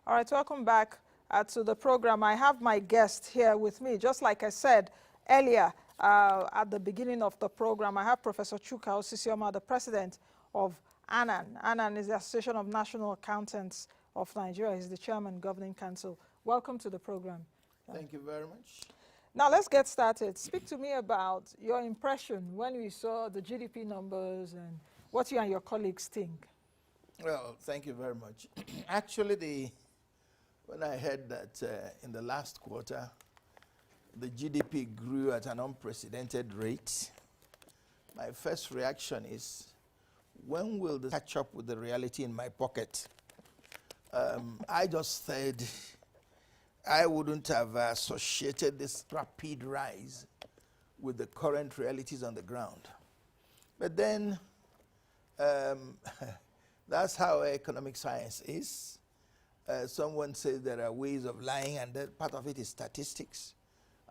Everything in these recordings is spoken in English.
All right, welcome back to the program. I have my guest here with me. Just like I said earlier at the beginning of the program, I have Professor Osisioma, the president of ANAN. ANAN is the Association of National Accountants of Nigeria. He's the chairman, governing council. Welcome to the program. Thank you very much. Now let's get started. Speak to me about your impression when you saw the GDP numbers and what you and your colleagues think. Well, thank you very much. Actually, when I heard that in the last quarter, the GDP grew at an unprecedented rate, my first reaction is, when will this catch up with the reality in my pocket? I just said I wouldn't have associated this rapid rise with the current realities on the ground. But then, that's how economic science is. Someone says there are ways of lying, and that part of it is statistics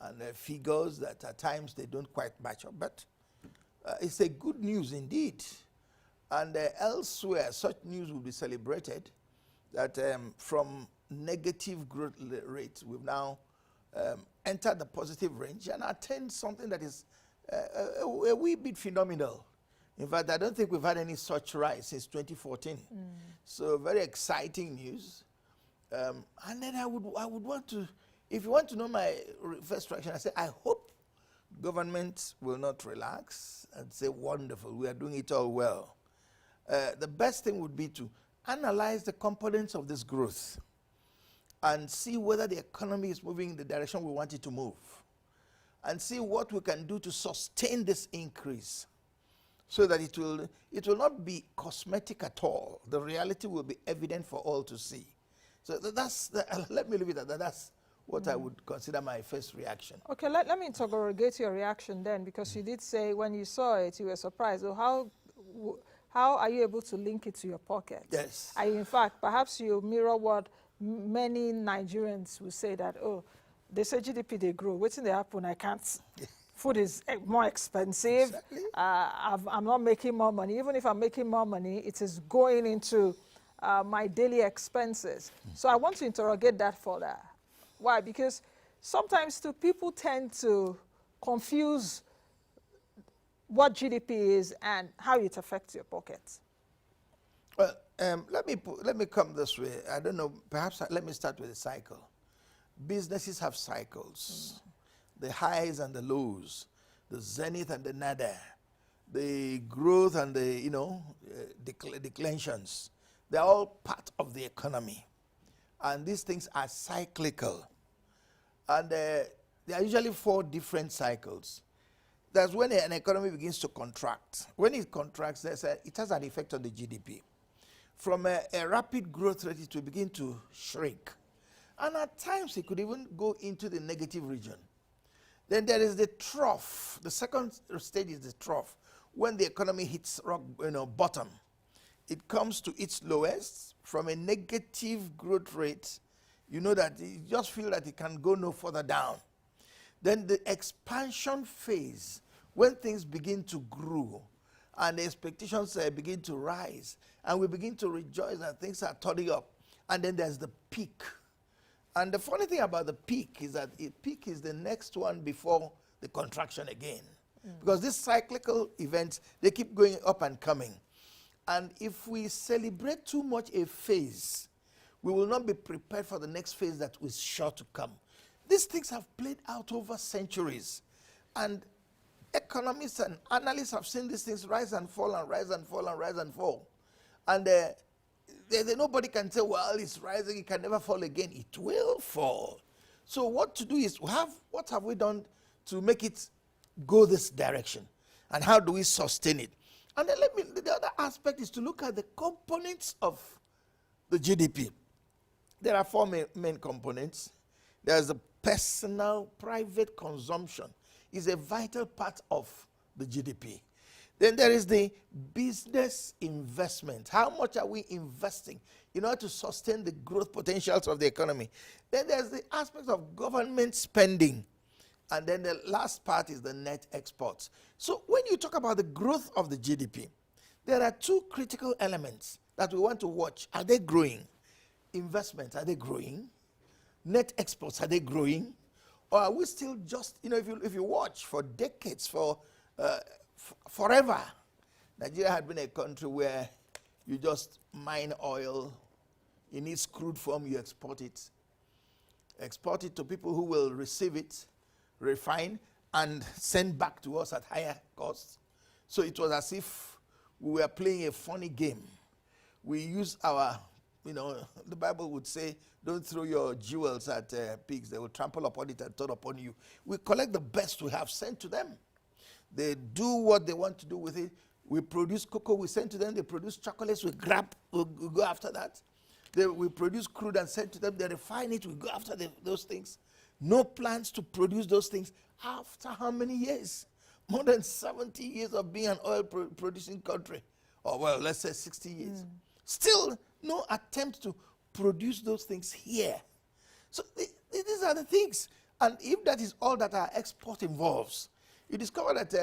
and figures that at times they don't quite match up. But it's a good news indeed. And elsewhere, such news will be celebrated, that from negative growth rates, we've now entered the positive range and attained something that is a wee bit phenomenal. In fact, I don't think we've had any such rise since 2014. So very exciting news. And then I would want to, if you want to know my first reaction, I say, I hope government will not relax and say, wonderful, we are doing it all well. The best thing would be to analyze the components of this growth and see whether the economy is moving in the direction we want it to move, and see what we can do to sustain this increase so that it will not be cosmetic at all. The reality will be evident for all to see. So let me leave it at that. That's what I would consider my first reaction. Okay, let me interrogate your reaction then, because you did say when you saw it, you were surprised. So how are you able to link it to your pocket? Yes. In fact, perhaps you mirror what many Nigerians will say, that, oh, they say GDP, they grow. What's in the happen? I can't. Food is more expensive. Exactly. I'm not making more money. Even if I'm making more money, it is going into my daily expenses. So I want to interrogate that further. Why? Because sometimes people tend to confuse what GDP is and how it affects your pockets. Well, let me come this way. I don't know, perhaps let me start with a cycle. Businesses have cycles. The highs and the lows, the zenith and the nadir, the growth and the declensions. They're all part of the economy, and these things are cyclical. And there are usually 4 different cycles. That's when an economy begins to contract. When it contracts, it has an effect on the GDP. From a rapid growth rate, it will begin to shrink, and at times it could even go into the negative region. Then there is the trough. The second stage is the trough, when the economy hits rock bottom. It comes to its lowest from a negative growth rate. You know that you just feel that it can go no further down. Then the expansion phase, when things begin to grow and the expectations begin to rise, and we begin to rejoice that things are turning up. And then there's the peak. And the funny thing about the peak is that the peak is the next one before the contraction again. Because these cyclical events, they keep going up and coming. And if we celebrate too much a phase, we will not be prepared for the next phase that is sure to come. These things have played out over centuries. And economists and analysts have seen these things rise and fall and rise and fall and rise and fall. And nobody can say, well, it's rising, it can never fall again. It will fall. So what to do is, what have we done to make it go this direction? And how do we sustain it? And then the other aspect is to look at the components of the GDP. There are 4 main components. There's the personal, private consumption. Is a vital part of the GDP. Then there is the business investment. How much are we investing in order to sustain the growth potentials of the economy? Then there's the aspect of government spending. And then the last part is the net exports. So when you talk about the growth of the GDP, there are 2 critical elements that we want to watch. Are they growing? investments, are they growing? Net exports, are they growing? Or are we still just, if you watch for decades, forever, Nigeria had been a country where you just mine oil in its crude form, you export it to people who will receive it, refine, and send back to us at higher costs. So it was as if we were playing a funny game. We use our, the Bible would say, don't throw your jewels at pigs. They will trample upon it and turn upon you. We collect the best we have, sent to them. They do what they want to do with it. We produce cocoa, we send to them. They produce chocolates, we go after that. We produce crude and send to them. They refine it, we go after those things. No plans to produce those things. After how many years? More than 70 years of being an oil producing country. Or well, let's say 60 years. Still no attempt to produce those things here. So these are the things. And if that is all that our export involves, you discover that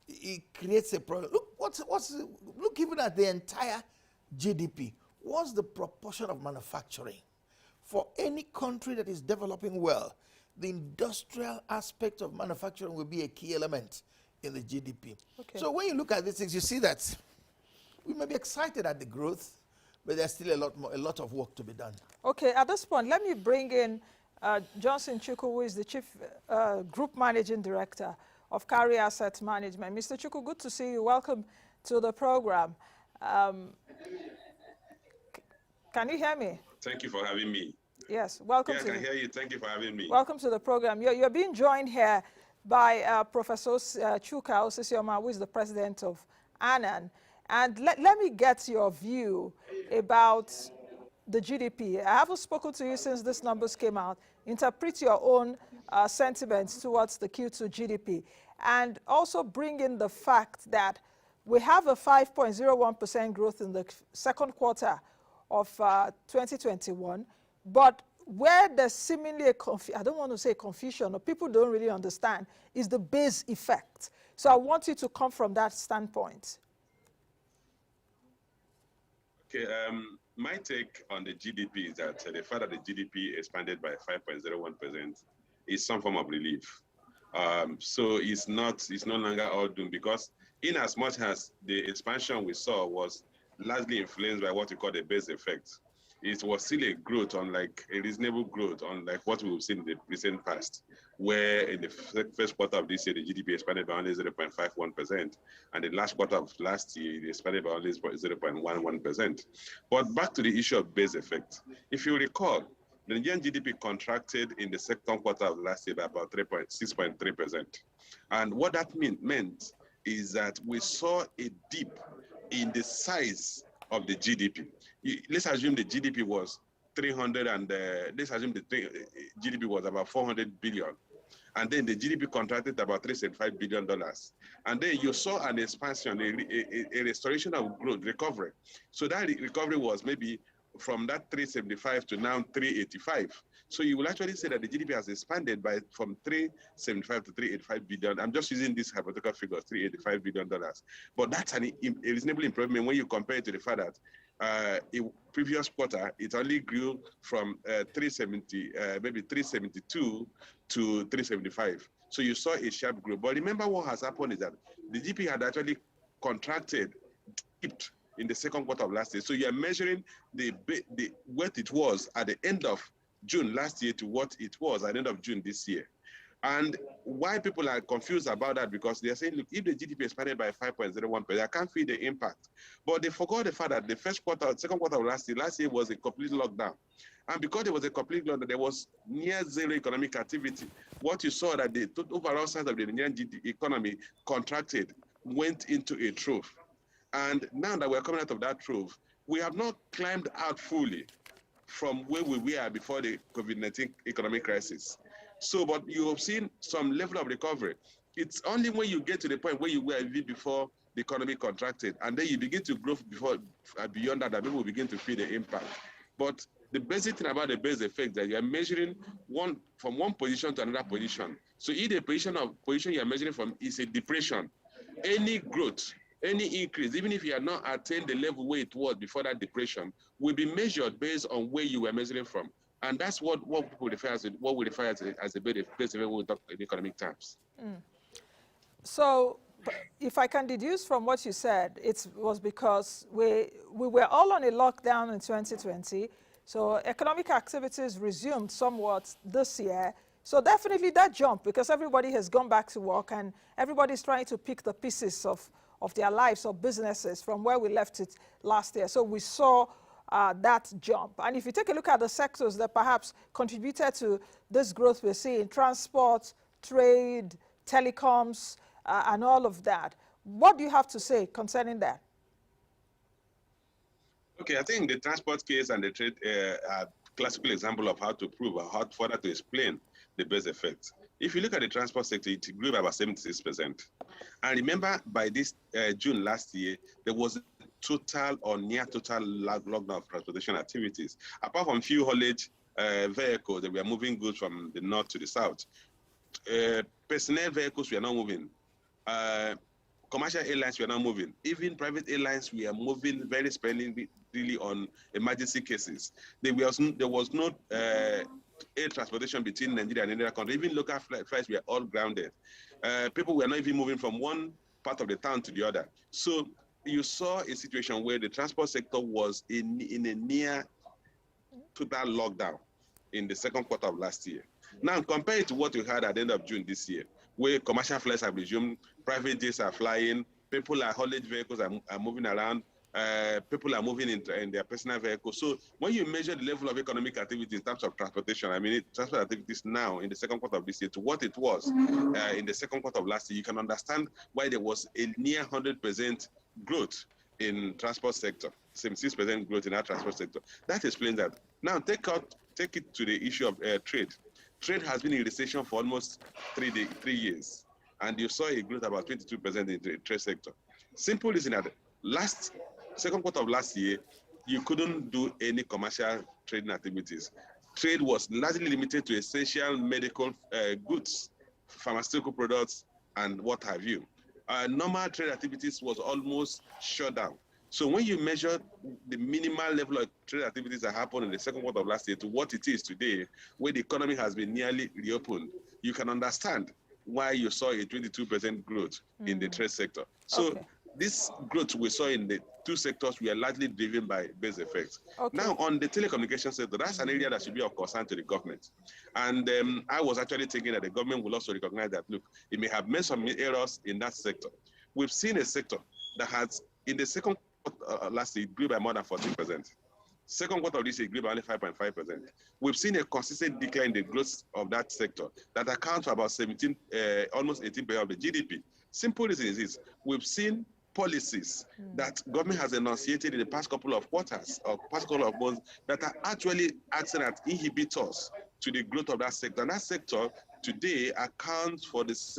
it creates a problem. Look even at the entire GDP. What's the proportion of manufacturing? For any country that is developing well, the industrial aspect of manufacturing will be a key element in the GDP. Okay. So when you look at these things, you see that we may be excited at the growth, but there's still a lot of work to be done. Okay, at this point, let me bring in Johnson Chukwu, who is the Chief Group Managing Director of Carry Asset Management. Mr. Chukwu, good to see you. Welcome to the program. Can you hear me? Thank you for having me. Yes, welcome. Yeah, I can hear you. Thank you for having me. Welcome to the program. You're being joined here by Professor Chuka Osisioma, who is the president of ANAN. And let me get your view about the GDP. I haven't spoken to you since these numbers came out. Interpret your own sentiments towards the Q2 GDP. And also bring in the fact that we have a 5.01% growth in the second quarter of 2021, but where there's seemingly I don't want to say confusion, or people don't really understand, is the base effect. So I want you to come from that standpoint. Okay, my take on the GDP is that the fact that the GDP expanded by 5.01% is some form of relief. So it's no longer all doom, because in as much as the expansion we saw was largely influenced by what we call the base effect, it was still a growth, unlike a reasonable growth, unlike what we've seen in the recent past, where in the first quarter of this year, the GDP expanded by only 0.51%, and the last quarter of last year, it expanded by only 0.11%. But back to the issue of base effect. If you recall, the Nigerian GDP contracted in the second quarter of last year by about 6.3%. And what that meant is that we saw a dip in the size of the GDP. Let's assume the GDP was 300 and let's assume the GDP was about 400 billion. And then the GDP contracted about $3.5 billion. And then you saw an expansion, a restoration of growth, recovery. So that recovery was maybe from that 375 to now 385. So you will actually say that the GDP has expanded from 375 to 385 billion. I'm just using this hypothetical figure, $385 billion. But that's a reasonable improvement when you compare it to the fact that in previous quarter, it only grew from 370, maybe 372 to 375. So you saw a sharp growth. But remember what has happened is that the GDP had actually contracted, dipped in the second quarter of last year. So you are measuring what it was at the end of June last year to what it was at the end of June this year. And why people are confused about that, because they're saying, look, if the GDP expanded by 5.01%, I can't feel the impact. But they forgot the fact that the second quarter of last year was a complete lockdown. And because there was a complete lockdown, there was near zero economic activity. What you saw that the overall size of the Nigerian economy contracted, went into a trough. And now that we're coming out of that trough, we have not climbed out fully from where we were before the COVID-19 economic crisis. So, but you have seen some level of recovery. It's only when you get to the point where you were before the economy contracted, and then you begin to grow beyond that people will begin to feel the impact. But the basic thing about the base effect that you are measuring from one position to another position. So if the position you are measuring from is a depression, any growth Any increase, even if you have not attained the level where it was before that depression, will be measured based on where you were measuring from. And that's what people refer as what we refer as a base effect when we talk in economic terms. So if I can deduce from what you said, it was because we were all on a lockdown in 2020. So economic activities resumed somewhat this year. So definitely that jump, because everybody has gone back to work and everybody's trying to pick the pieces of their lives or businesses from where we left it last year. So we saw that jump. And if you take a look at the sectors that perhaps contributed to this growth we're seeing, transport, trade, telecoms, and all of that, what do you have to say concerning that? Okay, I think the transport case and the trade are classical example of how to prove or how further to explain the base effect. If you look at the transport sector, it grew by about 76%. And remember, by this June last year, there was a total or near total lockdown of transportation activities. Apart from few haulage vehicles that were moving goods from the north to the south, personnel vehicles were not moving. Commercial airlines were not moving. Even private airlines were moving very sparingly on emergency cases. There was no air transportation between Nigeria and another country. Even local flights were all grounded. People were not even moving from one part of the town to the other. So you saw a situation where the transport sector was in a near total lockdown in the second quarter of last year. Now, compare it to what we had at the end of June this year, where commercial flights have resumed, private jets are flying, people are haulage vehicles are moving around, people are moving in their personal vehicles. So when you measure the level of economic activity in terms of transportation, transport activities now in the second quarter of this year to what it was in the second quarter of last year, you can understand why there was a near 100% growth in transport sector, 76% growth in our transport sector. That explains that. Now take it to the issue of trade. Trade has been in recession for almost 3 years, and you saw a growth about 22% in the trade sector. Simple reason that second quarter of last year, you couldn't do any commercial trading activities. Trade was largely limited to essential medical goods, pharmaceutical products, and what have you. Normal trade activities was almost shut down. So when you measure the minimal level of trade activities that happened in the second quarter of last year to what it is today, where the economy has been nearly reopened, you can understand why you saw a 22% growth in the trade sector. So this growth we saw in the two sectors were largely driven by base effects. Now on the telecommunication sector, that's an area that should be of concern to the government. And I was actually thinking that the government will also recognize that, look, it may have made some errors in that sector. We've seen a sector that has, in the second last year, it grew by more than 14%. Second quarter of this year, it grew by only 5.5%. We've seen a consistent decline in the growth of that sector that accounts for about almost 18% of the GDP. Simple reason is this: we've seen policies that government has enunciated in the past couple of quarters or past couple of months that are actually acting as inhibitors to the growth of that sector. And that sector today accounts for it's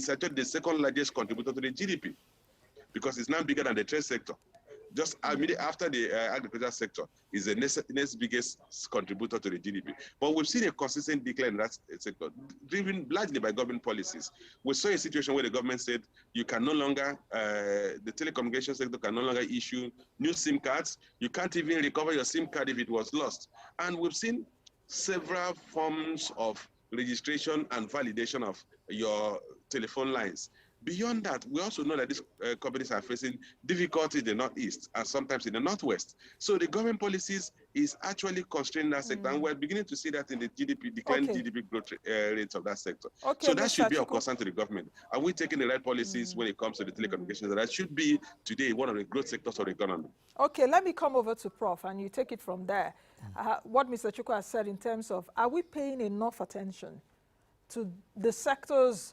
actually the second largest contributor to the GDP, because it's now bigger than the trade sector. Just immediately after the agriculture sector is the next biggest contributor to the GDP. But we've seen a consistent decline in that sector, driven largely by government policies. We saw a situation where the government said you can no longer, the telecommunication sector can no longer issue new SIM cards. You can't even recover your SIM card if it was lost. And we've seen several forms of registration and validation of your telephone lines. Beyond that, we also know that these companies are facing difficulty in the Northeast and sometimes in the Northwest. So the government policies is actually constraining that sector, and we're beginning to see that in the GDP, declining GDP growth rates of that sector. So that should be of concern to the government. Are we taking the right policies when it comes to the telecommunications? That should be today one of the growth sectors of the economy. Okay, let me come over to Prof, and you take it from there. What Mr. Chukwu has said in terms of, are we paying enough attention to the sectors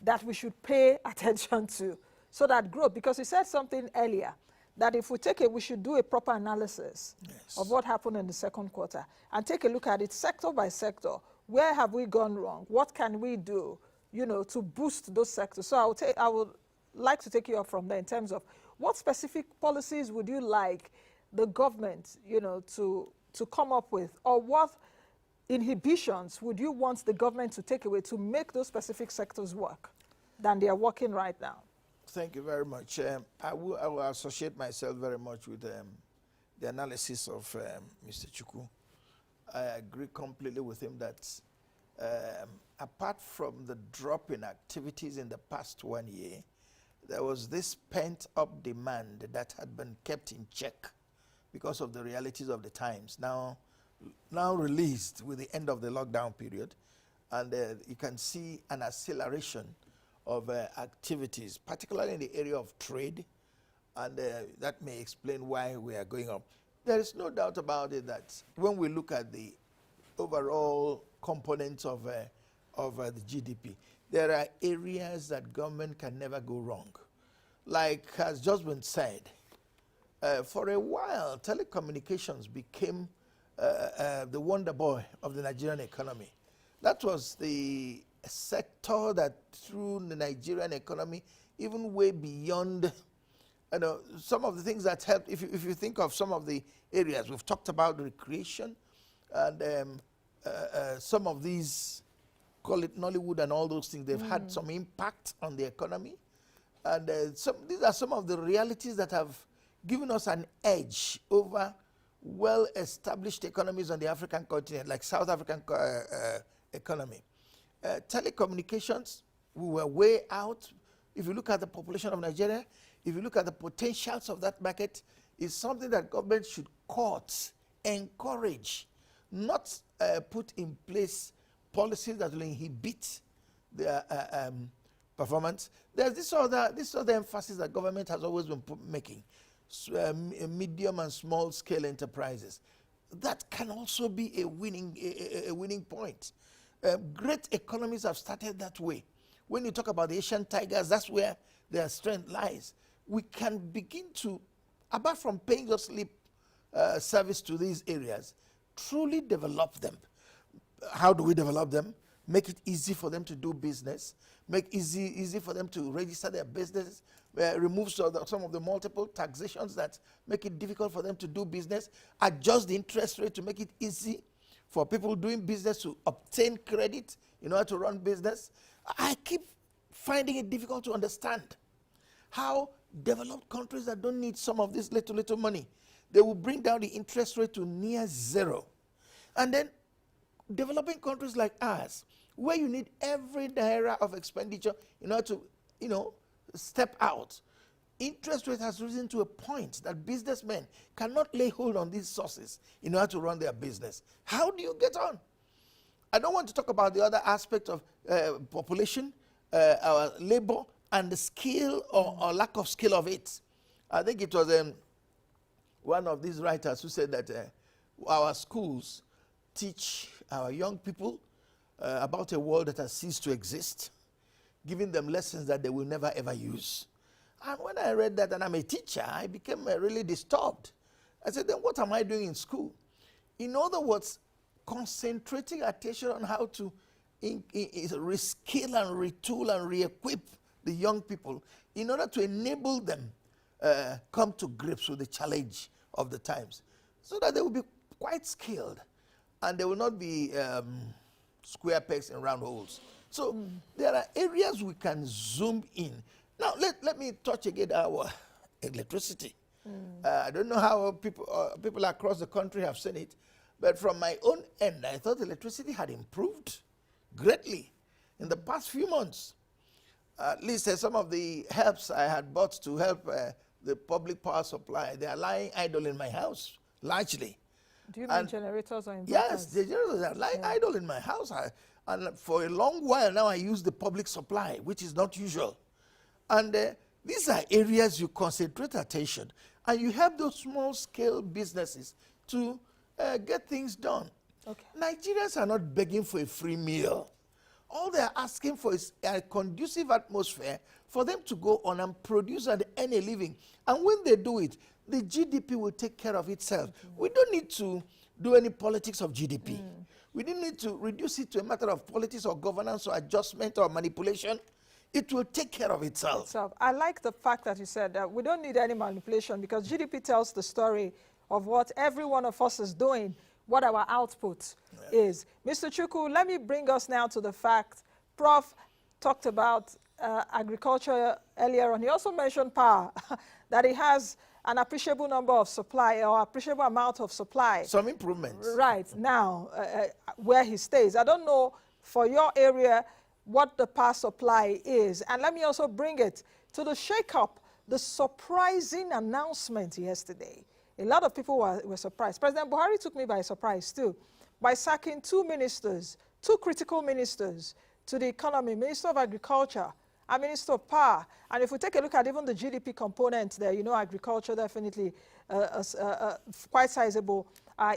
that we should pay attention to so that growth, because he said something earlier, that if we take it, we should do a proper analysis of what happened in the second quarter and take a look at it sector by sector. Where have we gone wrong? What can we do, to boost those sectors? So I would like to take you up from there in terms of what specific policies would you like the government, to come up with, or what inhibitions would you want the government to take away to make those specific sectors work than they are working right now? Thank you very much. I will associate myself very much with the analysis of Mr. Chukwu. I agree completely with him that apart from the drop in activities in the past 1 year, there was this pent-up demand that had been kept in check because of the realities of the times, now released with the end of the lockdown period. And you can see an acceleration of activities, particularly in the area of trade, and that may explain why we are going up. There is no doubt about it that when we look at the overall components of the GDP, there are areas that government can never go wrong. Like has just been said, for a while, telecommunications became the wonder boy of the Nigerian economy. That was the sector that threw the Nigerian economy even way beyond, some of the things that helped. If you think of some of the areas, we've talked about recreation, and some of these, call it Nollywood and all those things, they've had some impact on the economy. And these are some of the realities that have given us an edge over well-established economies on the African continent, like South African economy. Telecommunications, we were way out. If you look at the population of Nigeria, if you look at the potentials of that market, it's something that government should court, encourage, not put in place policies that will inhibit their performance. There's this other emphasis that government has always been making, medium and small scale enterprises. That can also be a winning point. Great economies have started that way. When you talk about the Asian tigers, that's where their strength lies. We can begin to, apart from paying just lip service to these areas, truly develop them. How do we develop them? Make it easy for them to do business, make easy for them to register their business, remove some of the multiple taxations that make it difficult for them to do business, adjust the interest rate to make it easy for people doing business to obtain credit in order to run business. I keep finding it difficult to understand how developed countries that don't need some of this little money, they will bring down the interest rate to near zero. And then developing countries like ours, where you need every naira of expenditure in order to, step out, interest rate has risen to a point that businessmen cannot lay hold on these sources in order to run their business. How do you get on? I don't want to talk about the other aspect of population, our labor, and the skill or lack of skill of it. I think it was one of these writers who said that our schools teach our young people about a world that has ceased to exist, giving them lessons that they will never ever use. And when I read that, and I'm a teacher, I became really disturbed. I said, then what am I doing in school? In other words, concentrating attention on how to reskill and retool and re-equip the young people in order to enable them come to grips with the challenge of the times, so that they will be quite skilled and they will not be square pegs in round holes. So there are areas we can zoom in. Now, let me touch again our electricity. I don't know how people across the country have seen it, but from my own end, I thought electricity had improved greatly in the past few months. At least some of the helps I had bought to help the public power supply, they are lying idle in my house, largely. Do you mean generators or inverters? Yes, the generators are lying idle in my house. And for a long while now, I use the public supply, which is not usual. And these are areas you concentrate attention, and you help those small-scale businesses to get things done. Okay. Nigerians are not begging for a free meal. All they're asking for is a conducive atmosphere for them to go on and produce and earn a living. And when they do it, the GDP will take care of itself. We don't need to do any politics of GDP. We don't need to reduce it to a matter of politics or governance or adjustment or manipulation. It will take care of itself. So I like the fact that you said that we don't need any manipulation, because GDP tells the story of what every one of us is doing, what our output is. Mr. Chukwu, let me bring us now to the fact Prof talked about agriculture earlier on. He also mentioned power, that he has an appreciable number of supply or appreciable amount of supply. Some improvements. Right now, where he stays. I don't know for your area what the power supply is. And let me also bring it to the shake-up, the surprising announcement yesterday. A lot of people were surprised. President Buhari took me by surprise too, by sacking two ministers, two critical ministers to the economy, Minister of Agriculture and Minister of Power. And if we take a look at even the GDP component there, you know, agriculture definitely quite sizable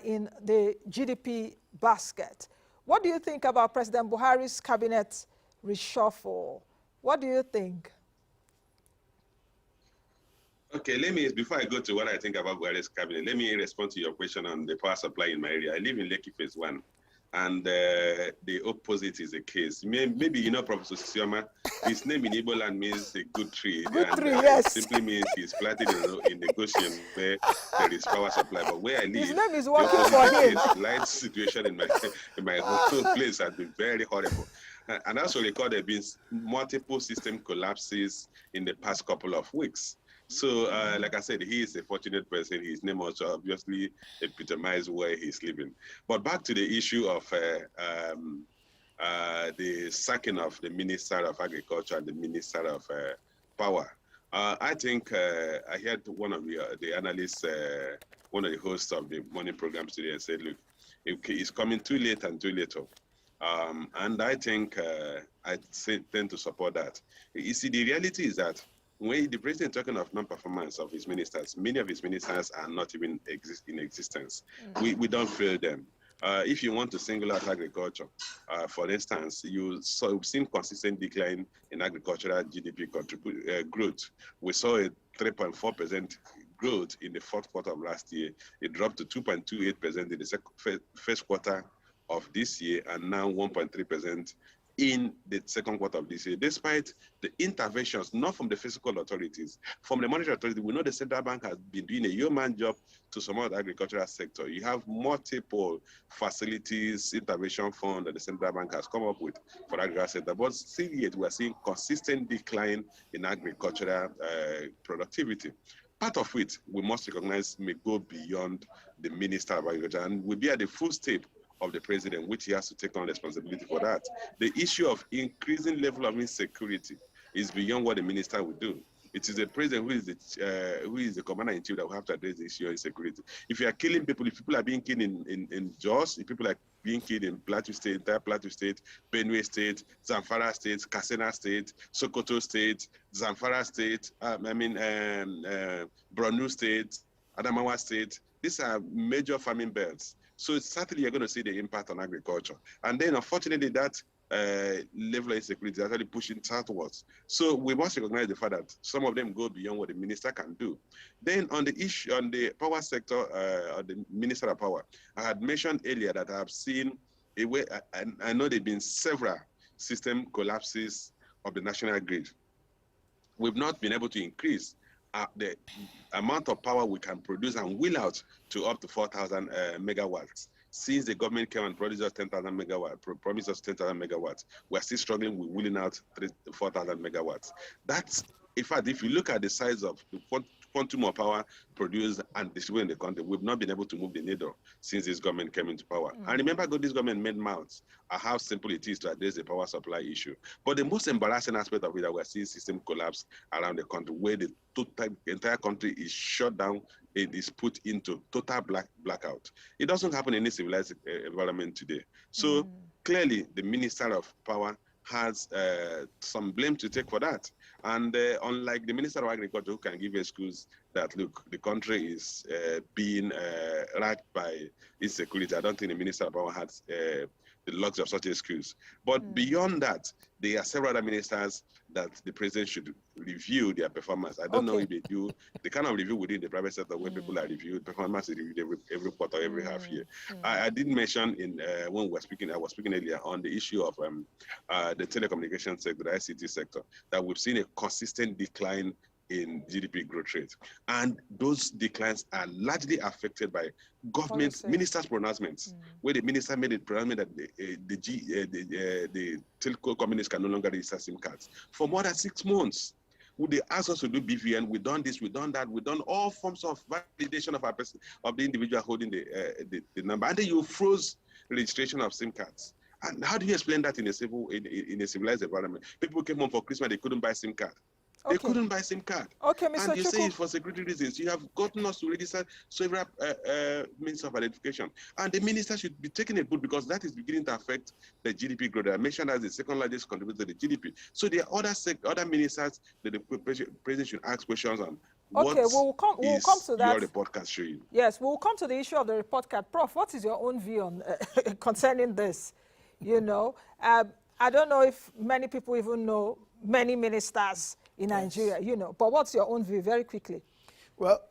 in the GDP basket. What do you think about President Buhari's cabinet reshuffle? What do you think? Okay, before I go to what I think about Buhari's cabinet, let me respond to your question on the power supply in my area. I live in Lekki Phase 1, and the opposite is the case. Maybe you know Prof. Osisioma, his name in Igbo land means a good tree. Good tree, yes. Simply means he's planted in the Goshen where there is power supply. But where I live, his name is working for him. The light situation in my home place has been very horrible. And also record there have been multiple system collapses in the past couple of weeks. So, like I said, he is a fortunate person. His name also obviously epitomizes where he's living. But back to the issue of the sacking of the Minister of Agriculture and the Minister of Power. I think I heard one of the analysts, one of the hosts of the morning program today, and said, look, it's coming too late and too little. And I think I tend to support that. You see, the reality is that when the president talking of non-performance of his ministers, many of his ministers are not even in existence. We don't feel them. If you want to single out agriculture, for instance, you've seen consistent decline in agricultural GDP growth. We saw a 3.4% growth in the fourth quarter of last year. It dropped to 2.28% in the first quarter of this year, and now 1.3% in the second quarter of this year, despite the interventions, not from the fiscal authorities, from the monetary authority. We know the central bank has been doing a yeoman job to support the agricultural sector. You have multiple facilities, intervention fund that the central bank has come up with for the agricultural sector, but still yet we are seeing consistent decline in agricultural productivity. Part of it, we must recognize, may go beyond the Minister of Agriculture and will be at the full step of the president, which he has to take on responsibility for that. The issue of increasing level of insecurity is beyond what the minister will do. It is the president who is the commander-in-chief that will have to address the issue of insecurity. If you are killing people, if people are being killed in Jos, if people are being killed in Plateau State, entire Plateau State, Benue State, Zamfara State, Katsina State, Sokoto State, Zamfara State, Borno State, Adamawa State, these are major farming belts. So certainly you're going to see the impact on agriculture. And then unfortunately that level of insecurity is actually pushing southwards. So we must recognize the fact that some of them go beyond what the minister can do. Then on the issue, on the power sector, the Minister of Power, I had mentioned earlier that I have seen a way, I know there have been several system collapses of the national grid. We've not been able to increase the amount of power we can produce and wheel out to up to 4,000 megawatts. Since the government came and promised us 10,000 megawatts, we're still struggling with wheeling out 4,000 megawatts. That's, in fact, if you look at the size of the quantum of power produced and distributed in the country, we've not been able to move the needle since this government came into power. And remember, this government made mouths at how simple it is to address the power supply issue. But the most embarrassing aspect of it that we're seeing system collapse around the country, where the entire country is shut down, it is put into total blackout. It doesn't happen in any civilized environment today. So clearly, the Minister of Power has some blame to take for that. And unlike the Minister of Agriculture, who can give excuse that, look, the country is being racked by insecurity, I don't think the Minister of Power has the luxury of such excuse. But beyond that, there are several other ministers that the president should review their performance. I don't know if they do the kind of review within the private sector where people are reviewed, performance is reviewed every quarter, every half year. I did mention in when we were speaking, I was speaking earlier on the issue of the telecommunications sector, the ICT sector, that we've seen a consistent decline in GDP growth rate. And those declines are largely affected by government ministers' pronouncements, where the minister made a pronouncement that the telco companies can no longer register SIM cards for more than 6 months. Would they ask us to do BVN? We've done this, we've done that, we've done all forms of validation of our person, of the individual holding the number, and then you froze registration of SIM cards. And how do you explain that in a civilized environment? People came home for Christmas, they couldn't buy SIM card. They couldn't buy SIM card. Okay, Mr. And you Chukwu, say it's for security reasons. You have gotten us to register several means of identification. And the minister should be taking a boot because that is beginning to affect the GDP growth. I mentioned as the second largest contributor to the GDP. So there are other ministers that the president should ask questions on. Okay, we'll come to that. Your report card showing? Yes, we'll come to the issue of the report card. Prof, what is your own view on concerning this? You know, I don't know if many people even know many ministers in Nigeria, you know, but what's your own view, very quickly? Well,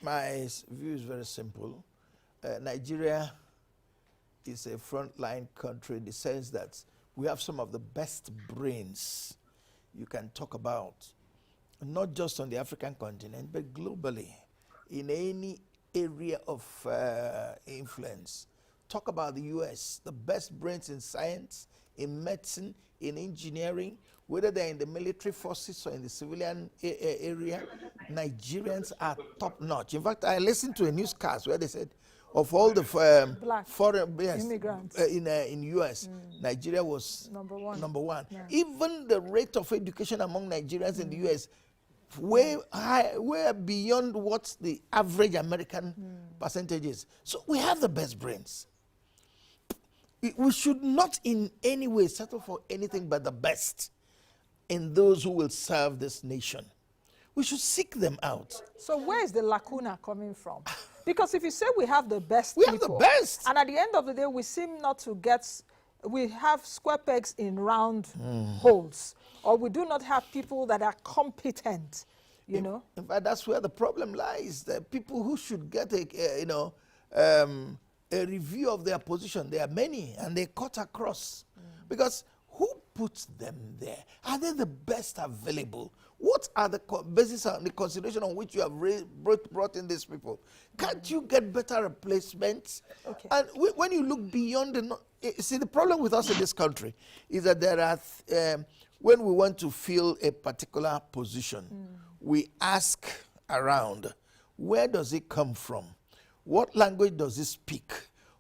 my view is very simple. Nigeria is a frontline country in the sense that we have some of the best brains you can talk about, not just on the African continent, but globally, in any area of influence. Talk about the US, the best brains in science, in medicine, in engineering, whether they're in the military forces or in the civilian area, Nigerians are top notch. In fact, I listened to a newscast where they said, of all the foreign immigrants in US, Nigeria was number one. Yeah. Even the rate of education among Nigerians in the US, way beyond what the average American percentage is. So we have the best brains. We should not in any way settle for anything but the best in those who will serve this nation. We should seek them out. So where is the lacuna coming from? Because if you say we have the best We people, have the best. and at the end of the day, we seem not to get, we have square pegs in round holes, or we do not have people that are competent, you know? In fact, that's where the problem lies. The people who should get a review of their position, there are many, and they cut across. Because who puts them there? Are they the best available? What are the basis and the consideration on which you have brought in these people? Can't you get better replacements? Okay. And when you look beyond see, the problem with us in this country is that there are, when we want to fill a particular position, we ask around, where does it come from? What language does it speak?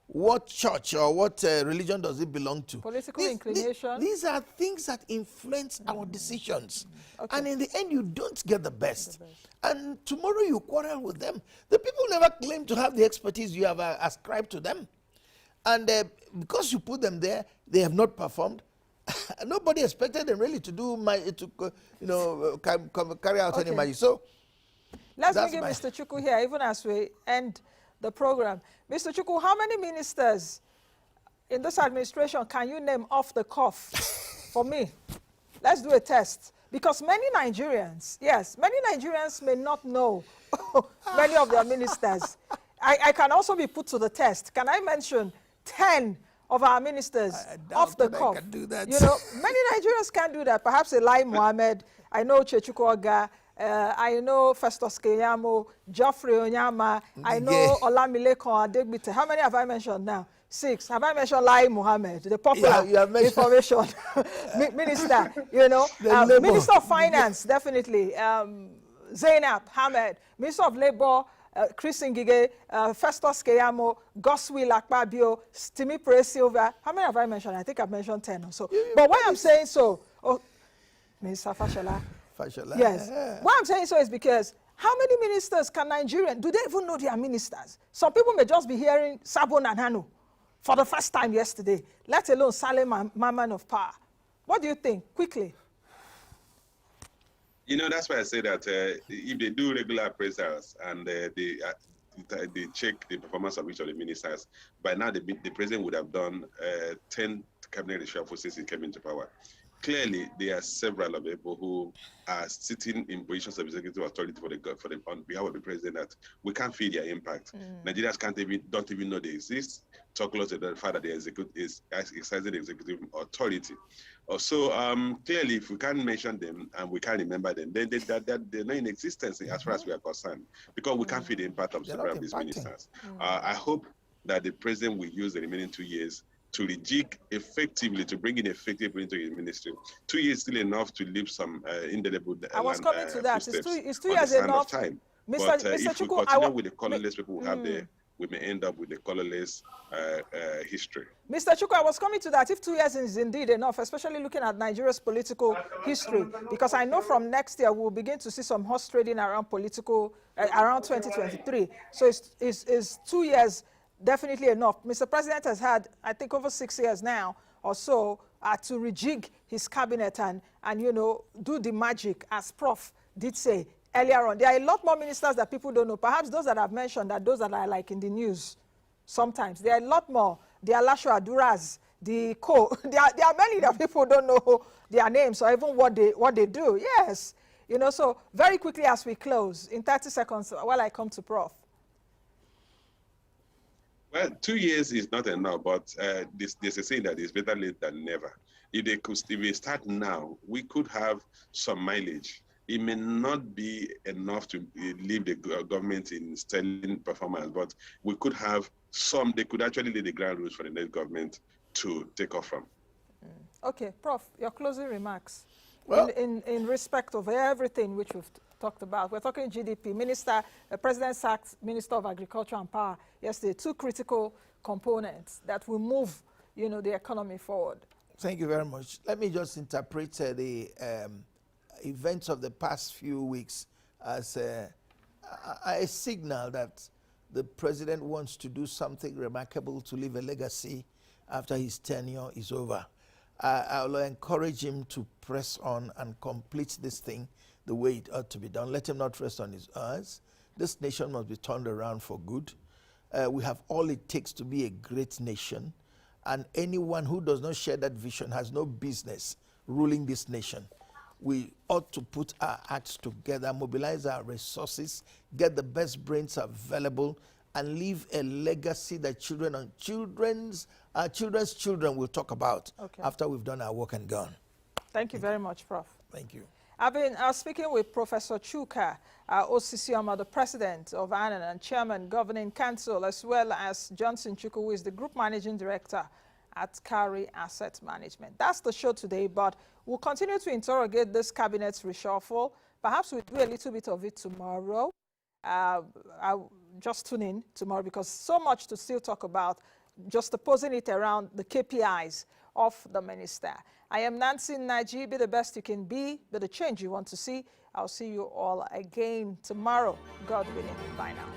What church or what religion does it belong to? Political inclination. These are things that influence our decisions. Okay. And in the end, you don't get the best. And tomorrow you quarrel with them. The people never claim to have the expertise you have ascribed to them. And because you put them there, they have not performed. Nobody expected them really to do carry out any magic. So let's bring in Mr. Chukwu here, even as we end the program. Mr. Chukwu, how many ministers in this administration can you name off the cuff for me? Let's do a test. Because many Nigerians, many Nigerians may not know many of their ministers. I can also be put to the test. Can I mention 10 of our ministers off the cuff? I can do that. You know, many Nigerians can do that. Perhaps Eli Mohammed, I know Chechukwu Oga, I know Festus Keyamo, Geoffrey Onyama, I know Olamilekon Adegbite. How many have I mentioned now? 6. Have I mentioned Lai Mohammed, the popular information minister, you know? Minister of Finance, definitely. Zainab Hamed, Minister of Labour, Chris Ngige, Festus Keyamo, Goswill Akpabio, Stimi Silva. How many have I mentioned? I think I've mentioned 10 or so. But why I'm saying so, Minister Fashola. Yes. Why I'm saying so is because how many ministers can Nigerians, do they even know their ministers? Some people may just be hearing Sabo Nanhanu for the first time yesterday, let alone Salem Man of Power. What do you think? Quickly. You know, that's why I say that if they do regular appraisals and they check the performance of each of the ministers, by now the president would have done 10 cabinet reshuffles since he came into power. clearly there are several of people who are sitting in positions of executive authority on behalf of the president that we can't feel their impact. Nigerians don't even know they exist. Talk less about the fact that they exercising executive authority. So clearly, if we can't mention them and we can't remember them, then they're not in existence as far as we are concerned, because we can't feel the impact of several of these ministers. I hope that the president will use the remaining 2 years to rejig effectively, to bring in effective into his ministry. 2 years still enough to leave some indelible I was coming to that. It's two years enough enough. time. Mr. But Mr. if we Chukwu, continue with the colorless people we have there, we may end up with a colorless history. Mr. Chukwu, I was coming to that. If 2 years is indeed enough, especially looking at Nigeria's political history, because I know from next year we'll begin to see some horse trading around around 2023. So is 2 years definitely enough? Mr. President has had, I think, over 6 years now or so to rejig his cabinet and do the magic, as Prof did say earlier on. There are a lot more ministers that people don't know. Perhaps those that I've mentioned are those that are like in the news sometimes. There are a lot more. The Alasho Aduras, the there are many that people don't know their names or even what they do. Yes. So very quickly as we close, in 30 seconds, while I come to Prof. Well, 2 years is not enough, but there's a saying that it's better late than never. If we start now, we could have some mileage. It may not be enough to leave the government in sterling performance, but we could have some. They could actually lay the ground rules for the next government to take off from. Okay, Prof, your closing remarks. Well, in respect of everything which we've talked about. We're talking GDP. President sacked Minister of Agriculture and Power yesterday. Two critical components that will move, the economy forward. Thank you very much. Let me just interpret the events of the past few weeks as a signal that the president wants to do something remarkable to leave a legacy after his tenure is over. I will encourage him to press on and complete this thing the way it ought to be done. Let him not rest on his oars. This nation must be turned around for good. We have all it takes to be a great nation, and anyone who does not share that vision has no business ruling this nation. We ought to put our acts together, mobilize our resources, get the best brains available, and leave a legacy that children and children's children will talk about after we've done our work and gone. Thank you very much, Prof. Thank you. I've been speaking with Professor Chuka Osisioma, the President of ANAN and Chairman Governing Council, as well as Johnson Chukwu, who is the Group Managing Director at Carry Asset Management. That's the show today, but we'll continue to interrogate this cabinet's reshuffle. Perhaps we'll do a little bit of it tomorrow. I'll just tune in tomorrow because so much to still talk about, just opposing it around the KPIs of the minister. I am Nnaji. Be the best you can be, be the change you want to see. I'll see you all again tomorrow, God willing. Bye now.